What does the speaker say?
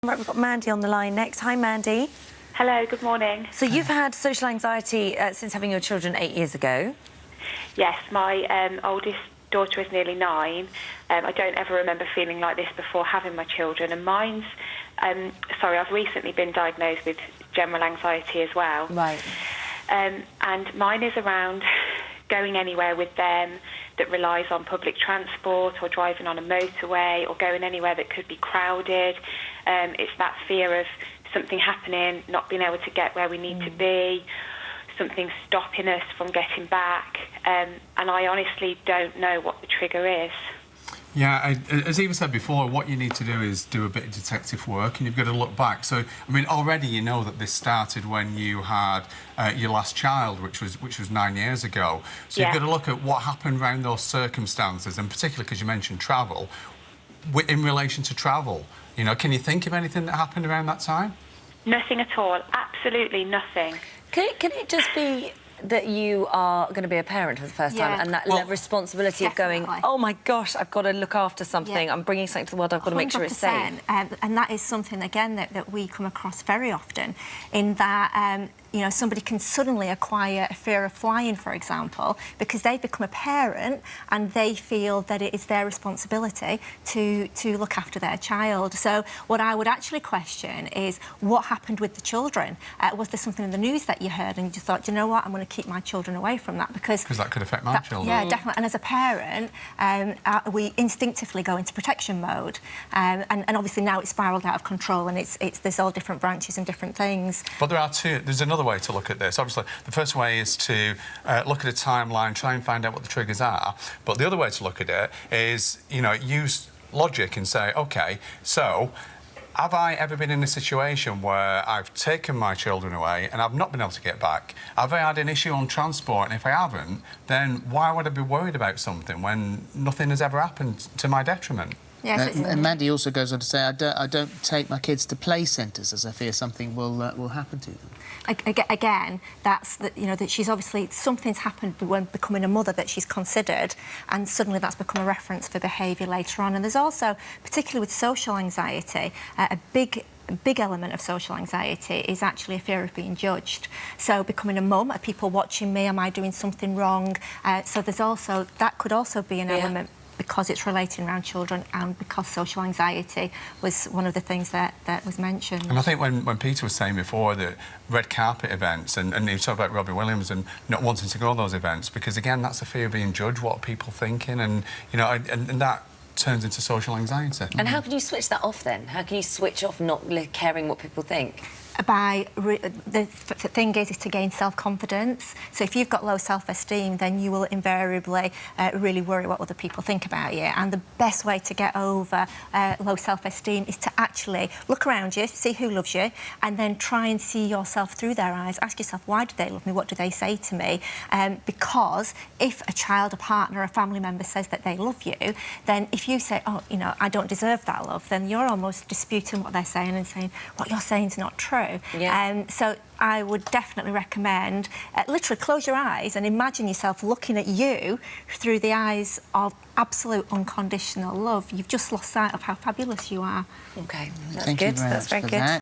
Right, we've got Mandy on the line next. Hi, Mandy. Hello, good morning. So you've had social anxiety since having your children 8 years ago? Yes, my oldest daughter is nearly 9. I don't ever remember feeling like this before having my children, and mine's... I've recently been diagnosed with general anxiety as well. Right. And mine is around going anywhere with them that relies on public transport, or driving on a motorway, or going anywhere that could be crowded. It's that fear of something happening, not being able to get where we need to be, something stopping us from getting back, and I honestly don't know what the trigger is. Yeah, as Eva said before, what you need to do is do a bit of detective work, and you've got to look back. So, I mean, already you know that this started when you had your last child, which was 9 years ago. So you've got to look at what happened around those circumstances, and particularly because you mentioned travel, in relation to travel. You know, can you think of anything that happened around that time? Nothing at all. Absolutely nothing. Can it just be that you are going to be a parent for the first time, and that responsibility of going, oh my gosh, I've got to look after something, I'm bringing something to the world, I've got to make sure it's safe? And that is something, again, that we come across very often, in that you know, somebody can suddenly acquire a fear of flying, for example, because they've become a parent and they feel that it is their responsibility to look after their child. So what I would actually question is what happened with the children. Was there something in the news that you heard and you just thought, you know what, I'm going to keep my children away from that, because that could affect my children. Yeah, definitely. And as a parent, we instinctively go into protection mode, and obviously now it's spiralled out of control, and there's all different branches and different things. But there's another way to look at this. Obviously, the first way is to look at a timeline, try and find out what the triggers are. But the other way to look at it is, you know, use logic and say, OK, so have I ever been in a situation where I've taken my children away and I've not been able to get back? Have I had an issue on transport? And if I haven't, then why would I be worried about something when nothing has ever happened to my detriment? Yes, and Mandy also goes on to say, I don't take my kids to play centres as I fear something will happen to them. Again, that's you know, that she's obviously, something's happened when becoming a mother that she's considered, and suddenly that's become a reference for behaviour later on. And there's also, particularly with social anxiety, a big element of social anxiety is actually a fear of being judged. So becoming a mum, are people watching me? Am I doing something wrong? So there's also, that could also be an element, because it's relating around children, and because social anxiety was one of the things that was mentioned. And I think when Peter was saying before that red carpet events, and he was talking about Robbie Williams and not wanting to go to those events, because again, that's the fear of being judged, what are people thinking, and you know, and that turns into social anxiety. And how can you switch that off then? How can you switch off not caring what people think? The thing is to gain self-confidence. So if you've got low self-esteem, then you will invariably really worry what other people think about you. And the best way to get over low self-esteem is to actually look around you, see who loves you, and then try and see yourself through their eyes. Ask yourself, why do they love me? What do they say to me? Because if a child, a partner, a family member says that they love you, then if you say, oh, you know, I don't deserve that love, then you're almost disputing what they're saying and saying, what you're saying is not true. Yeah. So I would definitely recommend literally close your eyes and imagine yourself looking at you through the eyes of absolute unconditional love. You've just lost sight of how fabulous you are. OK, Thank you very much for that.